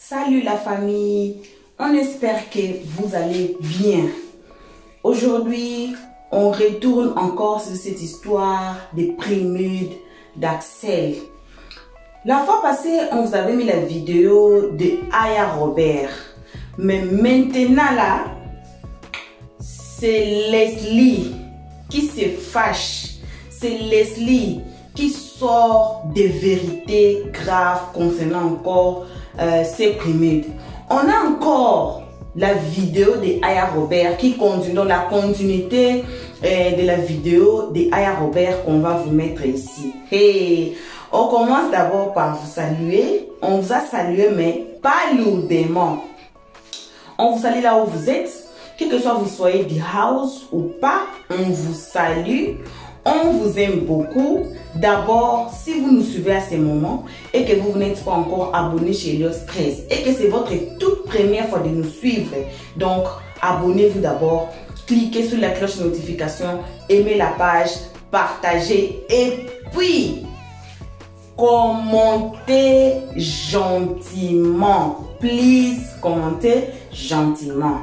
Salut la famille, on espère que vous allez bien. Aujourd'hui, on retourne encore sur cette histoire des préludes d'Axel. La fois passée, on vous avait mis la vidéo de Aya Robert. Mais maintenant là, c'est Leslie qui se fâche. C'est Leslie qui sort des vérités graves concernant encore ces préludes. On a encore la vidéo de Aya Robert qui continue, dans la continuité de la vidéo de Aya Robert qu'on va vous mettre ici. Hey, on commence d'abord par vous saluer. On vous a salué, mais pas lourdement. On vous salue là où vous êtes. Quel que soit vous soyez du house ou pas, on vous salue. On vous aime beaucoup. D'abord, si vous nous suivez à ce moment et que vous n'êtes pas encore abonné chez Elios Press et que c'est votre toute première fois de nous suivre, donc abonnez-vous d'abord, cliquez sur la cloche de notification, aimez la page, partagez et puis commentez gentiment. Please, commentez gentiment.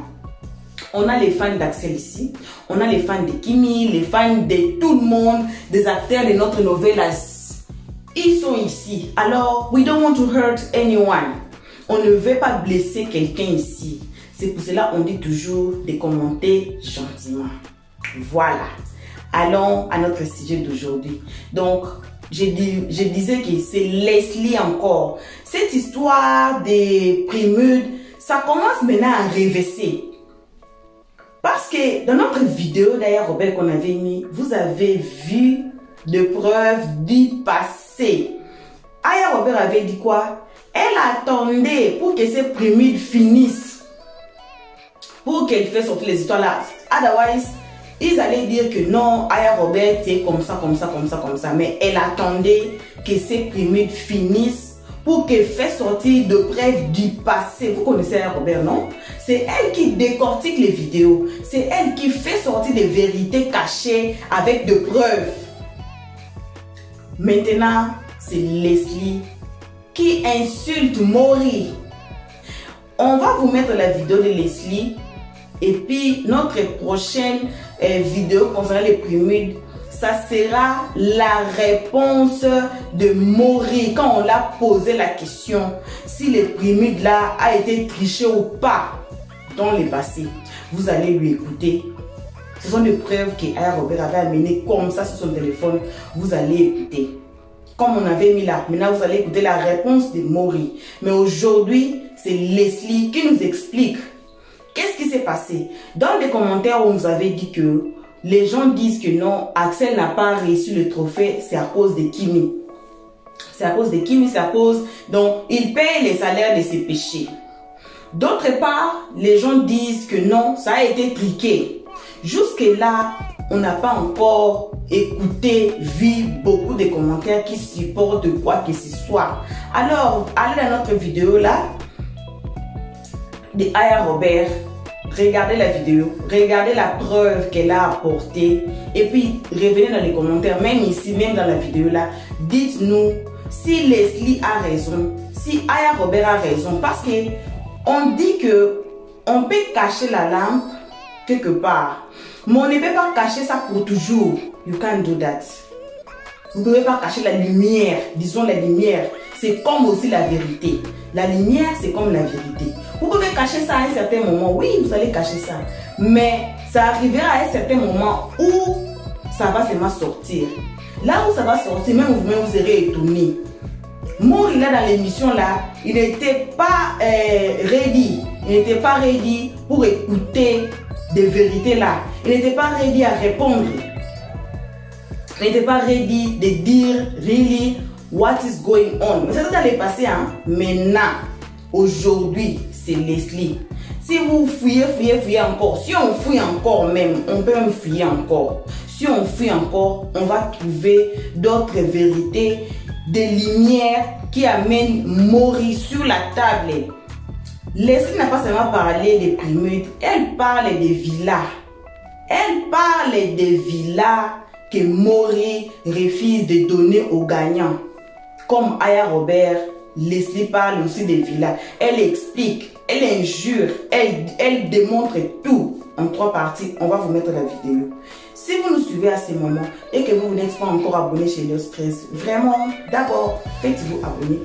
On a les fans d'Axel ici, on a les fans de Kimi, les fans de tout le monde, des acteurs de notre novelas. Ils sont ici. Alors, we don't want to hurt anyone. On ne veut pas blesser quelqu'un ici. C'est pour cela qu'on dit toujours de commenter gentiment. Voilà. Allons à notre sujet d'aujourd'hui. Donc, je disais que c'est Leslie encore. Cette histoire des préludes, ça commence maintenant à réverser. Parce que dans notre vidéo d'Aya Robert qu'on avait mis, vous avez vu des preuves du passé. Aya Robert avait dit quoi? Elle attendait pour que ces préludes finissent. Pour qu'elle fasse sortir les histoires là. Otherwise, ils allaient dire que non, Aya Robert est comme ça, comme ça, comme ça, comme ça. Mais elle attendait que ces préludes finissent pour qu'elle fasse sortir de preuves du passé. Vous connaissez Aya Robert, non? C'est elle qui décortique les vidéos. C'est elle qui fait sortir des vérités cachées avec des preuves. Maintenant, c'est Leslie qui insulte Maury. On va vous mettre la vidéo de Leslie. Et puis, notre prochaine vidéo concernant les préludes, ça sera la réponse de Maury quand on l'a posé la question si les préludes là a été triché ou pas dans le passé. Vous allez lui écouter. Ce sont des preuves que Aya Robert avait amenées comme ça sur son téléphone. Vous allez écouter. Comme on avait mis là, maintenant vous allez écouter la réponse de Maury. Mais aujourd'hui, c'est Leslie qui nous explique qu'est-ce qui s'est passé. Dans les commentaires, on nous avait dit que les gens disent que non, Axel n'a pas reçu le trophée, c'est à cause de Kimi. C'est à cause de Kimi, c'est à cause... Donc, il paye les salaires de ses péchés. D'autre part, les gens disent que non, ça a été triqué. Jusque-là, on n'a pas encore écouté, vu beaucoup de commentaires qui supportent quoi que ce soit. Alors, allez dans notre vidéo là, de Aya Robert. Regardez la vidéo, regardez la preuve qu'elle a apportée et puis revenez dans les commentaires, même ici, même dans la vidéo là, dites-nous si Leslie a raison, si Aya Robert a raison, parce que on dit que on peut cacher la lampe quelque part, mais on ne peut pas cacher ça pour toujours. You can't do that. Vous ne pouvez pas cacher la lumière, disons la lumière, c'est comme aussi la vérité. La lumière, c'est comme la vérité. Vous pouvez cacher ça à un certain moment. Oui, vous allez cacher ça. Mais ça arrivera à un certain moment où ça va seulement sortir. Là où ça va sortir, même vous-même, vous serez étonné. Maury, là, dans l'émission, là, il n'était pas ready. Il n'était pas ready pour écouter des vérités, là. Il n'était pas ready à répondre. Il n'était pas ready de dire, really, what is going on. Mais ça allait passer, hein. Maintenant, aujourd'hui, c'est Leslie. Si vous fouillez encore, si on fouille encore même, on peut même fouiller encore. Si on fouille encore, on va trouver d'autres vérités, des lumières qui amènent Maury sur la table. Leslie n'a pas seulement parlé des préludes, elle parle des villas. Elle parle des villas que Maury refuse de donner aux gagnants. Comme Aya Robert Leslie parle aussi des villas. Elle explique, elle injure, elle démontre tout en 3 parties. On va vous mettre la vidéo. Si vous nous suivez à ce moment et que vous n'êtes pas encore abonné chez Elios Press, vraiment, d'abord, faites-vous abonner.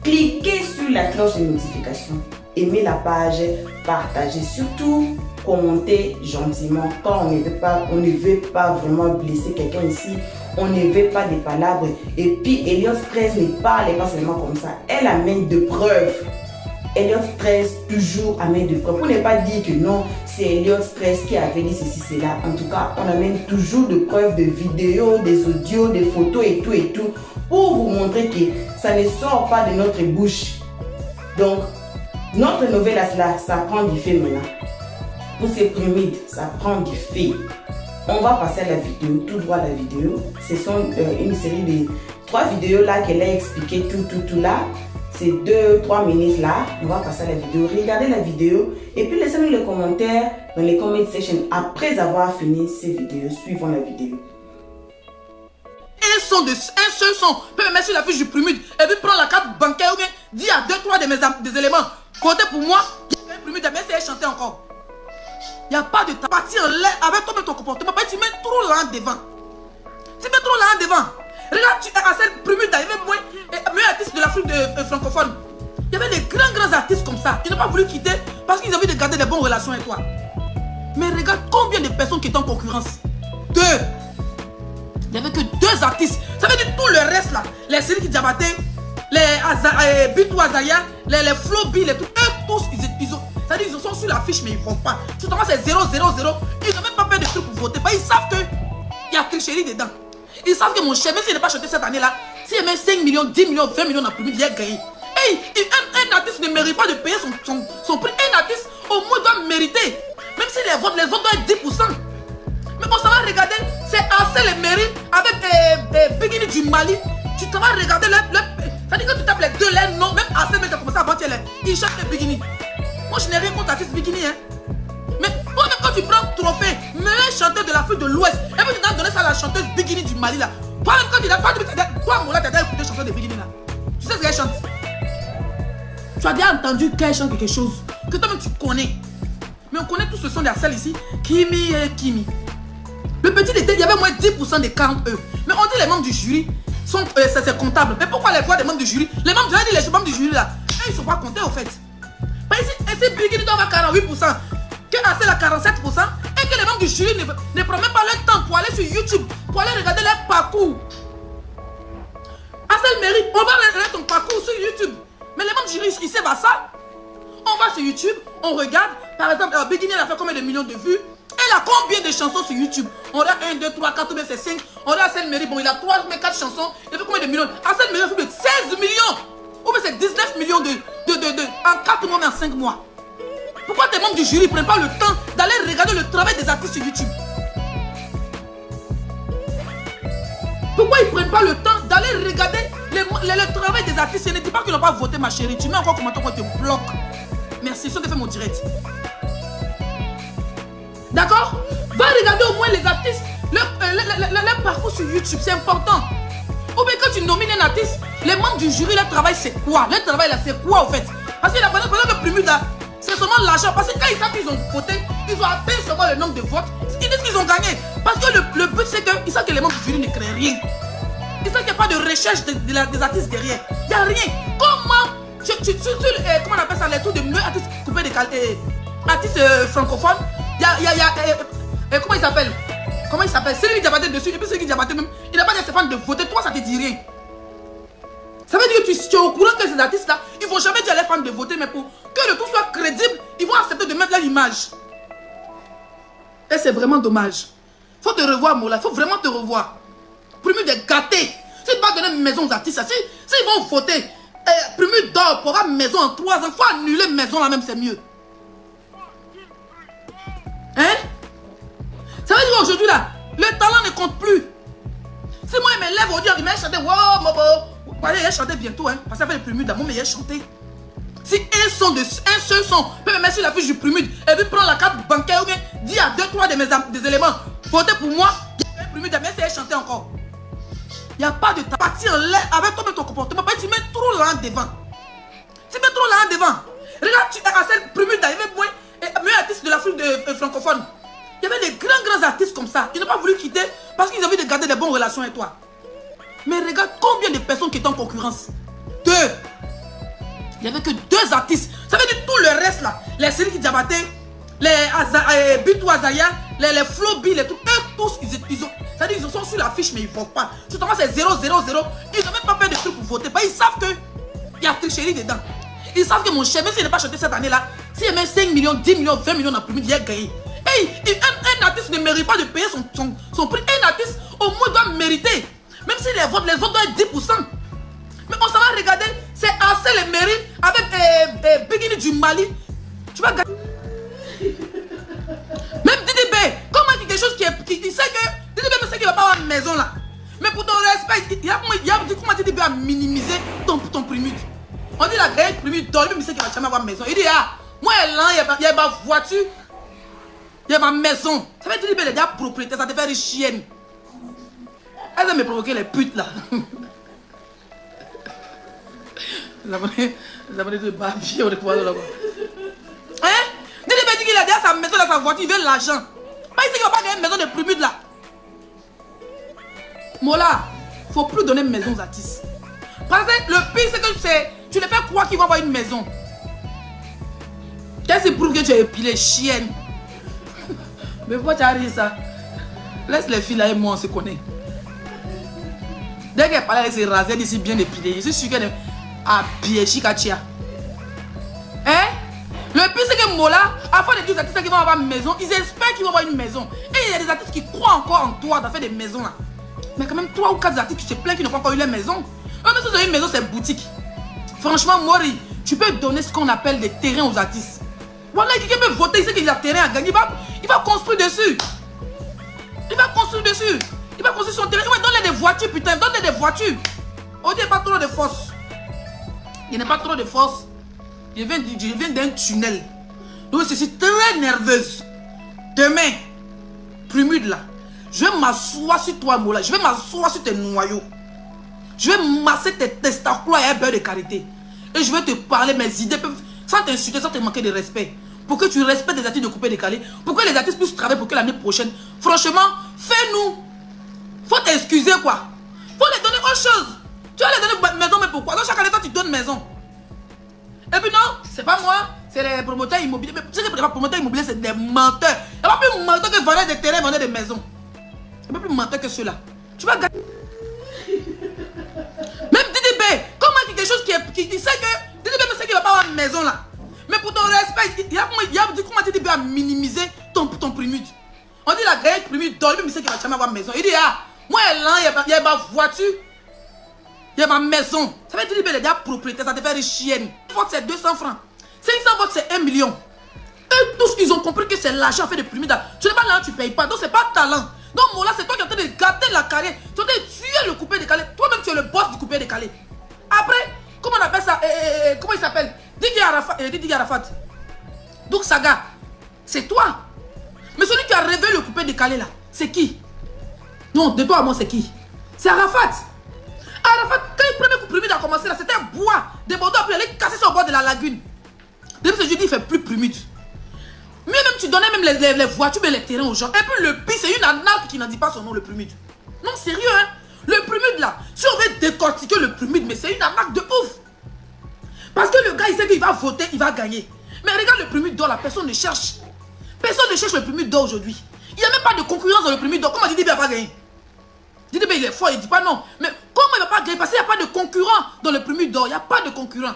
Cliquez sur la cloche de notification. Aimez la page, partagez. Surtout, commentez gentiment. Quand on ne veut pas vraiment blesser quelqu'un ici, on ne veut pas des palabres. Et puis, Elios Press ne parle pas seulement comme ça. Elle amène de preuves. Elios Press toujours amène de preuves. Pour ne pas dire que non, c'est Elios Press qui avait dit ceci, cela. En tout cas, on amène toujours de preuves, de vidéos, des audios, des photos et tout. Pour vous montrer que ça ne sort pas de notre bouche. Donc, notre nouvelle là, ça prend du fait maintenant. Pour ces pyramides, ça prend du fait. On va passer à la vidéo, tout droit à la vidéo. Ce sont une série de 3 vidéos là qu'elle a expliqué tout là. C'est 2-3 minutes là. On va passer à la vidéo. Regardez la vidéo et puis laissez-nous les commentaires dans les comment section après avoir fini ces vidéos. Suivons la vidéo. Un seul son peut me mettre sur la fiche du Prumude et puis prendre la carte bancaire ou bien dire à 2-3 des éléments. Côté pour moi, il y a un Prumude, mais c'est chanter encore. Il n'y a pas de ta partie en l'air avec toi ton comportement. Tu mets trop là devant. Tu mets trop là devant. Regarde, tu es à cette Prumude, il y avait meilleur artiste de l'Afrique francophone. Il y avait des grands artistes comme ça. Ils n'ont pas voulu quitter parce qu'ils avaient de garder des bonnes relations avec toi. Mais regarde combien de personnes qui étaient en concurrence. 2. Il n'y avait que 2 artistes. Ça veut dire tout le reste là. Les Cédric Diabaté, les Bitou Azaya, les Flo Bill, eux tous, c'est-à-dire ils sont sur la fiche mais ils ne votent pas. Surtout c'est 0, 0, 0. Ils n'ont même pas fait de trucs pour voter. Ils savent qu'il y a tricherie dedans. Ils savent que mon chef, même s'il n'est pas chanté cette année là, s'il met 5 millions, 10 millions, 20 millions dans le public, il a gagné. Hey, un artiste ne mérite pas de payer son prix. Un artiste au moins doit mériter. Même si les autres doivent être 10%. Mais on s'en va regarder, c'est assez les mairies avec Bikini du Mali. Tu t'en vas regarder c'est-à-dire que tu tapes les 2 leurs noms, même assez mais tu as commencé à vendre ils chantent les Bikini. Moi je n'ai rien contre l'artiste Bikini hein. Mais toi même quand tu prends trophée, meilleur chanteur de l'Afrique de l'Ouest, et puis tu dois donner ça à la chanteuse Bikini du Mali là. Toi-même quand tu as toi Moula, tu as déjà écouté chanteur de Bikini là. Tu sais ce qu'elle chante. Tu as déjà entendu qu'elle chante quelque chose que toi-même tu connais. Mais on connaît tous ce son de la salle ici. Kimi et Kimi. Le petit détail, il y avait moins 10% des 40 eux. Mais on dit les membres du jury sont c'est comptable. Mais pourquoi les voix des membres du jury? Les membres du jury là, ils ne sont pas comptés au fait. Ici, Bikini doit avoir 48%, que Assel a 47%, et que les membres du jury ne prennent même pas leur temps pour aller sur YouTube, pour aller regarder leur parcours. Assel mérite, on va regarder ton parcours sur YouTube. Mais les membres du jury, ils savent à ça. On va sur YouTube, on regarde. Par exemple, Bikini a fait combien de millions de vues? Elle a combien de chansons sur YouTube? On a 1, 2, 3, 4, 5. On a Assel Meri, bon, il a 3, mais 4 chansons. Il a fait combien de millions? Assel Meri a fait de 16 millions. Ou bien c'est 19 millions en 4 mois, mais en 5 mois. Pourquoi tes membres du jury ne prennent pas le temps d'aller regarder le travail des artistes sur YouTube? Pourquoi ils ne prennent pas le temps d'aller regarder le travail des artistes? Ne dis pas qu'ils n'ont pas voté, ma chérie. Tu mets encore commentaire quand tu te bloques. Merci, ça te fait mon direct. D'accord? Va regarder au moins les artistes, leur parcours sur YouTube, c'est important. Ou bien quand tu nomines un artiste, les membres du jury, leur travail c'est quoi? Leur travail là c'est quoi au fait? Parce que pendant le Prumude là, c'est seulement l'argent. Parce que quand ils savent qu'ils ont voté, ils ont à peine seulement le nombre de votes. Ils disent qu'ils ont gagné. Parce que le but c'est qu'ils savent que les membres du jury ne créent rien. Ils savent qu'il n'y a pas de recherche des artistes derrière. Il n'y a rien. Comment comment on appelle ça, les tours de mieux artistes coupés de qualité, artistes francophones. Comment il s'appelle? Comment il s'appelle? Cédric Diabaté dessus. Et puis Cédric Diabaté même, il n'a pas de de voter. Toi, ça te dit rien. Ça veut dire que tu es au courant que ces artistes-là, ils ne vont jamais dire à les fans de voter, mais pour que le tout soit crédible, ils vont accepter de mettre leur image. Et c'est vraiment dommage. Il faut te revoir, Mola. Il faut vraiment te revoir. Prumude est gâté. Si tu ne vas pas donner une maison aux artistes, s'ils vont voter, Prumude d'or pour avoir une maison en 3 ans, il faut annuler une maison là même, c'est mieux. Hein? Ça veut dire qu'aujourd'hui là, le talent ne compte plus. Si moi il me lève aujourd'hui, il m'a chanté, wow, mobo. Il va chanter bientôt, hein, parce qu'il fait le Prumude, mon meilleur chanté. Si un seul son peut me mettre sur la fiche du Prumude et puis prendre la carte bancaire ou bien dire à 2-3 des éléments, votez pour moi, il y a un Prumude, mais c'est chanter encore. Il n'y a pas de ta partie en l'air avec toi ton comportement, tu mets trop là devant. Tu mets trop là devant. Regarde, tu as cette Prumude, il y avait meilleur artiste de l'Afrique francophone. Il y avait des grands artistes comme ça. Ils n'ont pas voulu quitter parce qu'ils ont envie de garder des bonnes relations avec toi. Mais regarde combien de personnes qui étaient en concurrence. 2. Il n'y avait que 2 artistes. Ça veut dire tout le reste là. Les Céline Diabaté, les Bitou Azaya, les Flobi, les trucs. Eux tous, c'est-à-dire ils sont sur la fiche mais ils ne votent pas. Justement c'est 0, 0, 0. Ils n'ont même pas fait de trucs pour voter. Ils savent qu'il y a tricherie dedans. Ils savent que mon chef, même s'il n'est pas chanté cette année là, s'il met 5 millions, 10 millions, 20 millions dans le il a gagné. Hey, un artiste ne mérite pas de payer son prix. Un artiste au moins doit mériter. Même si les autres doivent être 10%. Mais on s'en va regarder, c'est assez les mérites avec Bigini du Mali. Tu vas gagner. Même Didi B, comment il dit quelque chose qui sait que Didi B sait qu'il ne va pas avoir une maison là. Mais pour ton respect, il y a comment Didi B a minimisé ton Prumude. On dit la gagne Prumude d'or, lui il sait qu'il va jamais avoir une maison. Il dit ah, moi il y a ma voiture, il y a ma maison. Ça veut dire Didi B il est déjà propriétaire, ça te fait une chienne. Elle va me provoquer les putes là. Les abonnés de Babi, on est quoi là-bas. Hein? Didi B dit qu'il a déjà sa maison, là, sa voiture, il veut l'argent. Pas ici qu'il va pas gagner une maison de Prumude là. Mola, faut plus donner une maison aux artistes. Parce que le pire c'est que tu les fais croire qu'ils vont avoir une maison. Qu'est-ce qui prouve que tu es épilé, chienne? Mais pourquoi tu as ri ça? Laisse les filles là et moi on se connaît. Dès qu'elle parle, elle s'est rasée d'ici bien épilée. Je suis sûr qu'elle est habillée, chikatia. Hein? Le pire c'est que Mola, avant de dire aux artistes qui vont avoir une maison, ils espèrent qu'ils vont avoir une maison. Et il y a des artistes qui croient encore en toi d'en faire des maisons là. Mais quand même 3 ou 4 artistes qui se plaignent qui n'ont pas encore eu leur maison. Même si vous avez une maison, c'est boutique. Franchement, Mori, tu peux donner ce qu'on appelle des terrains aux artistes. Voilà, quelqu'un peut voter, il sait qu'il a terrain à gagner. Il va construire dessus. Il va construire dessus. Il va construire son terrain. Donne-les des voitures, putain. Donne-les des voitures. On dit, il n'y a pas trop de force. Il n'y a pas trop de force. Je viens d'un tunnel. Donc, je suis très nerveuse. Demain, Prumude là, je vais m'asseoir sur toi, Mola. Je vais m'asseoir sur tes noyaux. Je vais masser tes testacours et un beurre de karité. Et je vais te parler mes idées, sans t'insulter, sans te manquer de respect. Pour que tu respectes les artistes de coupé décalé. Pour que les artistes puissent travailler pour que l'année prochaine, franchement, fais-nous. Faut t'excuser quoi. Faut les donner autre chose. Tu vas les donner maison, mais pourquoi? Dans chaque année, toi, tu donnes maison. Et puis non, c'est pas moi, c'est les promoteurs immobiliers. Mais tu sais que les promoteurs immobiliers, c'est des menteurs. Il n'y a pas plus menteurs que vendre des terrains, vendre des maisons. Il n'y a pas plus menteurs que ceux-là. Tu vas gagner. Même Didi B, comment il dit quelque chose qui sait que Didi B sait qu'il ne va pas avoir une maison là. Mais pour ton respect, il y a comment Didi B a minimisé ton Prumude. On dit la gagne Prumude d'or, lui il sait qu'il va jamais avoir une maison. Il dit ah, moi il y a ma voiture, il y a ma maison. Ça veut dire Didi B il est déjà propriétaire, ça te fait une chienne. Vote c'est 200 francs. 500 votes c'est 1 million. Eux tous ils ont compris que c'est l'argent fait de Prumude. Tu n'es pas là, tu ne payes pas, donc c'est pas talent. Donc Mola, c'est toi qui es en train de gâter la carrière. Tu es en train de tuer le coupé décalé. Toi-même, tu es le boss du coupé décalé. Après, comment on appelle ça? Comment il s'appelle? Didi Arafat. Donc Saga, c'est toi. Mais celui qui a révélé le coupé décalé là, c'est qui? Non, de toi à moi, c'est qui? C'est Arafat. Arafat, quand le premier coup Prumude a commencé là, c'était un bois. Des Bordeaux, après il allait casser ça au bord de la lagune. Depuis ce jeudi, il ne fait plus Prumude. Mieux même, tu donnais même les voitures et les terrains aux gens. Et puis le pire, c'est une arnaque qui n'en dit pas son nom, le Prumude. Non, sérieux, hein. Le Prumude là, si on veut décortiquer le Prumude, mais c'est une arnaque de ouf. Parce que le gars, il sait qu'il va voter, il va gagner. Mais regarde le Prumude d'or, la personne ne cherche. Personne ne cherche le Prumude d'or aujourd'hui. Il n'y a même pas de concurrence dans le Prumude d'or. Comment Didi B n'a pas gagné? Didi B, il est fort, il ne dit pas non. Mais comment il ne va pas gagner? Parce qu'il n'y a pas de concurrent dans le Prumude d'or. Il n'y a pas de concurrent.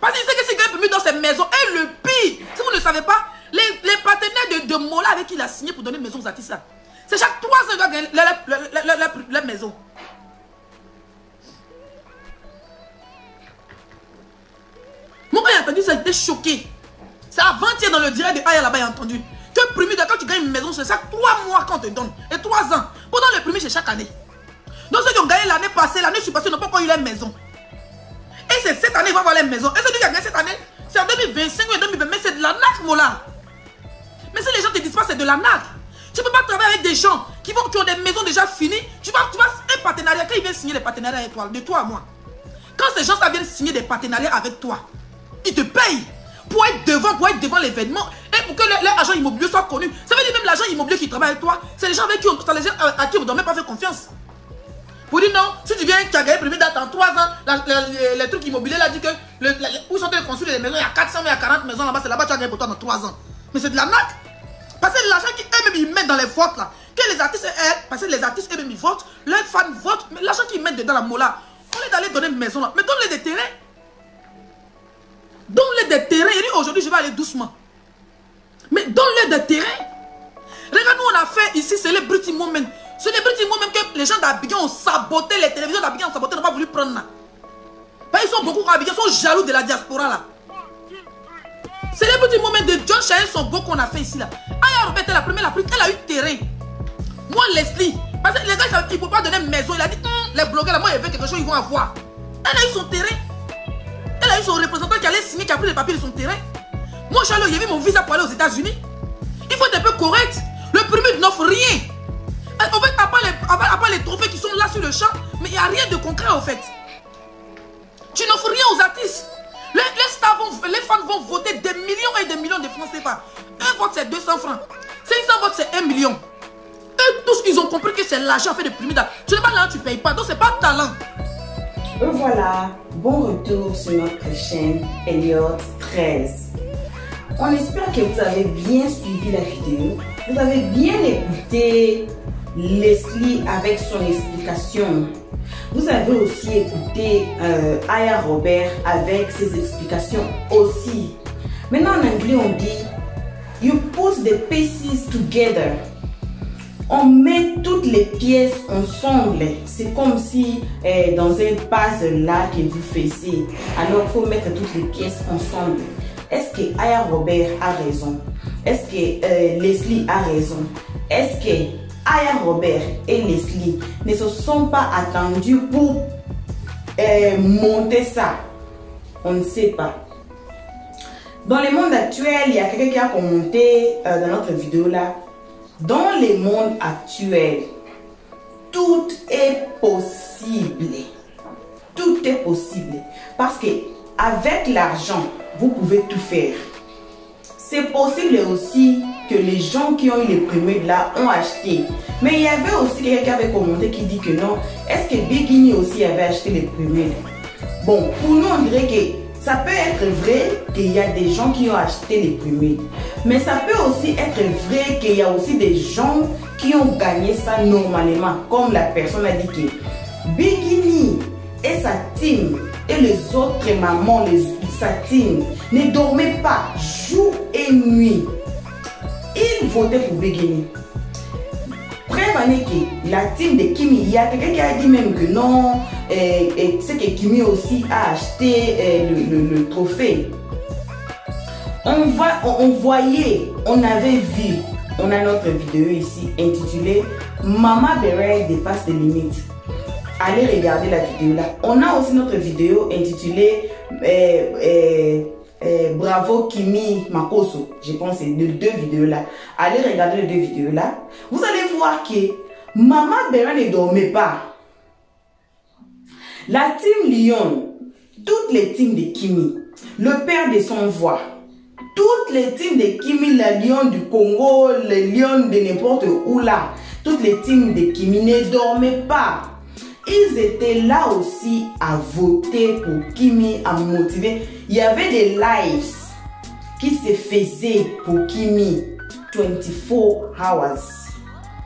Parce qu'il sait que s'il gagne le Prumude d'or, c'est maison. Et le pire, si vous ne savez pas, les partenaires de Mola avec qui il a signé pour donner une maison aux artistes là, c'est chaque 3 ans qu'il doit gagner la maison. Moi quand j'ai entendu ça, j'étais choqué. C'est avant-hier dans le direct de Aya là-bas, j'ai entendu que Prumude, quand tu gagnes une maison, c'est chaque 3 mois qu'on te donne. Et 3 ans. Pendant le Prumude, c'est chaque année. Donc ceux qui ont gagné l'année passée, l'année passée, n'ont pas encore eu leur maison. Et c'est cette année qu'ils vont avoir leur maison. Et celui qui a gagné cette année, c'est en 2025 ou en 2020. Mais c'est de l'arnaque, Mola. Mais si les gens te disent pas, c'est de l'arnaque. Tu ne peux pas travailler avec des gens qui ont des maisons déjà finies. Tu vas un partenariat. Quand ils viennent signer des partenariats avec toi, de toi à moi. Quand ces gens viennent signer des partenariats avec toi, Ils te payent pour être devant l'événement et pour que leur agent immobilier soit connu. Ça veut dire même l'agent immobilier qui travaille avec toi, c'est les gens avec qui à qui on ne doit même pas faire confiance. Pour dire non, si tu viens, tu as gagné premier date en 3 ans, les trucs immobiliers là dit que où sont les construire les maisons, il y a 400, il y a 40 maisons là-bas, c'est là-bas tu as gagné pour toi dans 3 ans. Mais c'est de la naque. Parce que l'argent qu'eux-mêmes ils mettent dans les votes là, que les artistes, parce que les artistes eux-mêmes ils votent, leurs fans votent, mais l'argent qu'ils mettent dedans la mola, on est d'aller donner une maison là, mais donne-les des terrains. Donne-les des terrains. Il dit aujourd'hui je vais aller doucement. Mais donne-les des terrains. Regarde, nous on a fait ici Celebrity Moment. Celebrity Moment que les gens d'Abidjan ont saboté, les télévisions d'Abidjan ont saboté, n'ont pas voulu prendre là. Ils sont beaucoup à Abidjan, ils sont jaloux de la diaspora là. Celebrity Moment de John Chahel sont beaux qu'on a fait ici là. Aya Robert était la première, elle a eu terrain. Moi Leslie, parce que les gars ils ne peuvent pas donner une maison. Il a dit les blogueurs là, moi ils veulent quelque chose, ils vont avoir. Elle a eu son terrain. Elle a eu son représentant qui allait signer, qui a pris les papiers de son terrain. Moi Charles, j'ai vu mon visa pour aller aux États-Unis. Il faut être un peu correct. Le premier n'offre rien. En fait, à part les trophées qui sont là sur le champ, mais il n'y a rien de concret en fait. Tu n'offres rien aux artistes. Les fans vont voter des millions et des millions de francs CFA. Un vote c'est 200 francs. 500 votes c'est 1 million. Eux tous ils ont compris que c'est l'argent fait de prime. Tu n'es pas là, tu ne payes pas. Donc c'est pas talent. Voilà, bon retour sur notre chaîne Elliot 13. On espère que vous avez bien suivi la vidéo. Vous avez bien écouté Leslie avec son explication. Vous avez aussi écouté Aya Robert avec ses explications aussi. Maintenant en anglais on dit you put the pieces together. On met toutes les pièces ensemble. C'est comme si dans un puzzle là que vous faisiez. Alors il faut mettre toutes les pièces ensemble. Est-ce que Aya Robert a raison? Est-ce que Leslie a raison? Est-ce que Aya Robert et Leslie ne se sont pas attendus pour monter ça? On ne sait pas. Dans le monde actuel, il y a quelqu'un qui a commenté dans notre vidéo là. Dans le monde actuel, tout est possible. Tout est possible. Parce que avec l'argent, vous pouvez tout faire. C'est possible aussi que les gens qui ont eu les premiers là ont acheté. Mais il y avait aussi quelqu'un qui avait commenté qui dit que non. Est-ce que Bigini aussi avait acheté les premiers? Bon, pour nous on dirait que ça peut être vrai qu'il y a des gens qui ont acheté les premiers. Mais ça peut aussi être vrai qu'il y a aussi des gens qui ont gagné ça normalement. Comme la personne a dit que Bigini et sa team et les autres mamans, sa team, ne dormaient pas jour et nuit. Ils votaient pour Bigini. Preuve que la team de Kimi, il y a quelqu'un qui a dit même que non, c'est que Kimi aussi a acheté le trophée. On voyait, on avait vu, on a notre vidéo ici intitulée Mama Beret dépasse les limites. Allez regarder la vidéo là. On a aussi notre vidéo intitulée Bravo Kimi Makoso. Je pense que c'est de 2 vidéos là. Allez regarder les 2 vidéos là. Vous allez voir que Mama Beret ne dormait pas. La team Lyon, toutes les teams de Kimi, le père de son voix, toutes les teams de Kimi, la Lyon du Congo, les Lions de n'importe où là, toutes les teams de Kimi ne dormaient pas. Ils étaient là aussi à voter pour Kimi, à motiver. Il y avait des lives qui se faisaient pour Kimi 24 hours.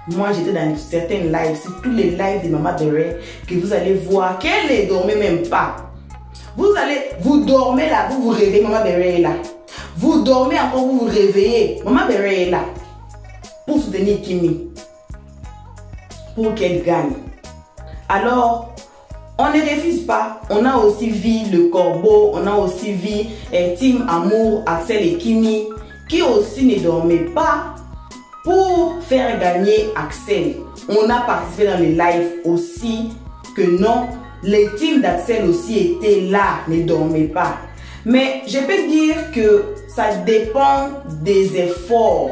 Moi, j'étais dans certains lives, c'est tous les lives de Mama Beret que vous allez voir qu'elle ne dormait même pas. Vous dormez là, vous vous réveillez, Mama Beret est là. Vous dormez encore, vous vous réveillez, Mama Beret est là. Pour soutenir Kimi, pour qu'elle gagne. Alors, on ne refuse pas. On a aussi vu le Corbeau, on a aussi vu Team Amour, Axel et Kimi, qui aussi ne dormaient pas pour faire gagner Axel. On a participé dans les lives aussi que non, les teams d'Axel aussi étaient là, ne dormaient pas. Mais je peux dire que ça dépend des efforts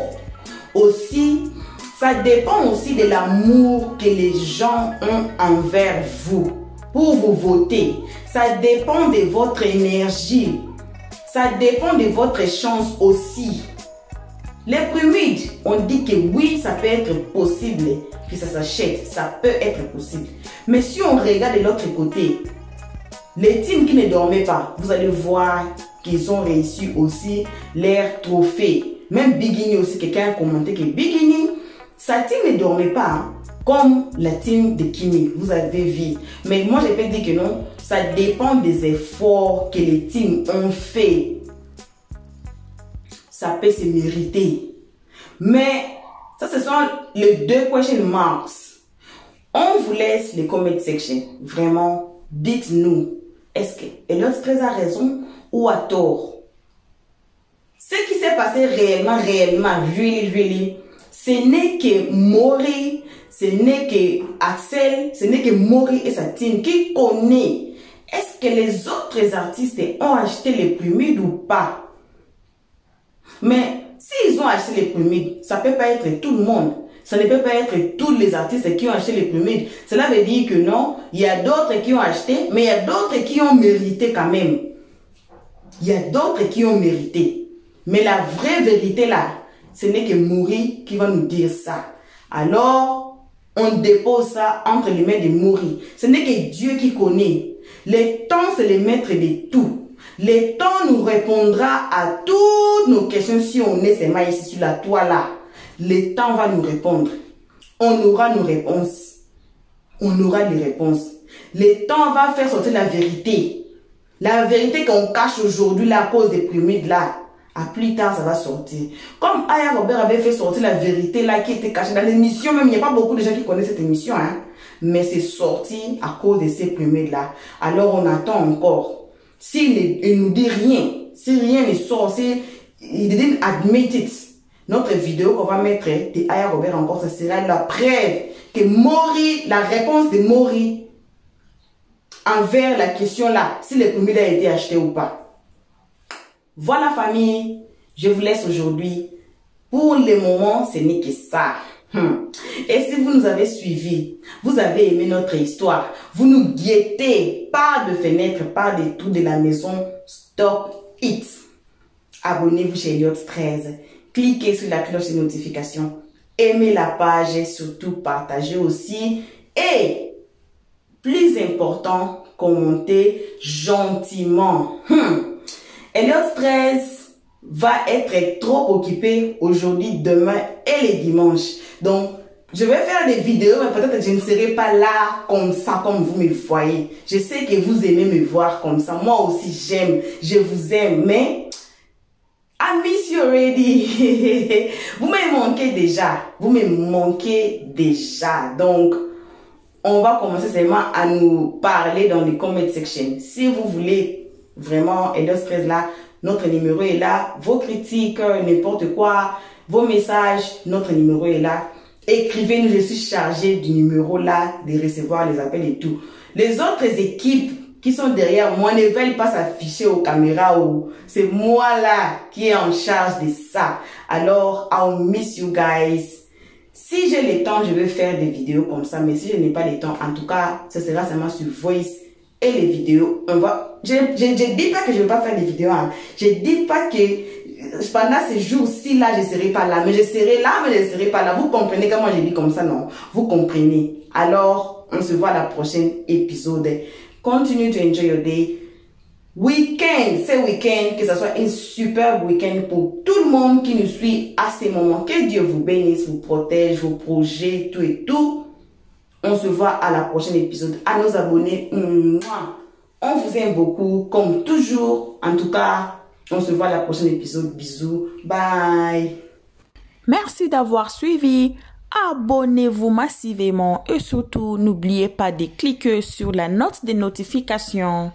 aussi. Ça dépend aussi de l'amour que les gens ont envers vous pour vous voter. Ça dépend de votre énergie. Ça dépend de votre chance aussi. Les prumides, on dit que oui, ça peut être possible que ça s'achète. Ça peut être possible. Mais si on regarde de l'autre côté, les teams qui ne dormaient pas, vous allez voir qu'ils ont réussi aussi leur trophée. Même Bikini aussi, quelqu'un a commenté que Bikini, sa team ne dormait pas, hein, comme la team de Kimi, vous avez vu. Mais moi, je peux dire que non, ça dépend des efforts que les teams ont fait. Ça peut se mériter. Mais ça, ce sont les 2 question marks. On vous laisse les comment section. Vraiment, dites-nous, est-ce que Elliott Stress a raison ou a tort? Ce qui s'est passé réellement, really, ce n'est que Maury, ce n'est que Axel, ce n'est que Maury et sa team qui connaît. Est-ce que les autres artistes ont acheté les prumides ou pas? Mais s'ils ont acheté les prumides, ça ne peut pas être tout le monde. Ça ne peut pas être tous les artistes qui ont acheté les prumides. Cela veut dire que non, il y a d'autres qui ont acheté, mais il y a d'autres qui ont mérité quand même. Il y a d'autres qui ont mérité. Mais la vraie vérité là, ce n'est que Maury qui va nous dire ça. Alors, on dépose ça entre les mains de Maury. Ce n'est que Dieu qui connaît. Le temps, c'est le maître de tout. Le temps nous répondra à toutes nos questions si on est seulement ici sur la toile là. Le temps va nous répondre. On aura nos réponses. On aura les réponses. Le temps va faire sortir la vérité. La vérité qu'on cache aujourd'hui là, à cause des prumides là. À plus tard, ça va sortir. Comme Aya Robert avait fait sortir la vérité là qui était cachée dans l'émission, même il n'y a pas beaucoup de gens qui connaissent cette émission, hein. Mais c'est sorti à cause de ces prumides là. Alors on attend encore. S'il ne nous dit rien, si rien ne sort, si il didn't admit it, notre vidéo qu'on va mettre de Aya Robert encore, ça sera la preuve que Maury, la réponse de Maury envers la question là, si les prumides a été acheté ou pas. Voilà famille, je vous laisse aujourd'hui. Pour le moment, ce n'est que ça. Et si vous nous avez suivis, vous avez aimé notre histoire, vous nous guettez par de fenêtres, par des trous de la maison, stop it. Abonnez-vous chez Elliott 13. Cliquez sur la cloche de notification. Aimez la page et surtout partagez aussi. Et plus important, commentez gentiment. Elliott 13 va être trop occupé aujourd'hui, demain et les dimanches. Donc, je vais faire des vidéos, mais peut-être je ne serai pas là comme ça, comme vous me voyez. Je sais que vous aimez me voir comme ça. Moi aussi, j'aime. Je vous aime. Mais, I miss you already. Vous me manquez déjà. Vous me manquez déjà. Donc, on va commencer seulement à nous parler dans les comment section. Si vous voulez vraiment Elliott 13 là, notre numéro est là. Vos critiques, n'importe quoi, vos messages, notre numéro est là. Écrivez-nous, je suis chargée du numéro là, de recevoir les appels et tout. Les autres équipes qui sont derrière moi ne veulent pas s'afficher aux caméras ou c'est moi là qui est en charge de ça. Alors, I'll miss you guys. Si j'ai le temps, je vais faire des vidéos comme ça, mais si je n'ai pas le temps, en tout cas, ce sera seulement sur Voice et les vidéos. On va, je dis pas que je ne vais pas faire des vidéos, hein. Je dis pas que pendant ces jours-ci là, je serai pas là, mais je serai là, mais je serai pas là. Vous comprenez comment je dis comme ça, non? Vous comprenez. Alors, on se voit à la prochaine épisode. Continue to enjoy your day. Week-end, c'est week-end, que ce soit un super week-end pour tout le monde qui nous suit à ces moments. Que Dieu vous bénisse, vous protège, vos projets, tout et tout. On se voit à la prochaine épisode. À nos abonnés, on vous aime beaucoup, comme toujours. En tout cas, on se voit à la prochaine épisode. Bisous. Bye. Merci d'avoir suivi. Abonnez-vous massivement et surtout, n'oubliez pas de cliquer sur la note de notification.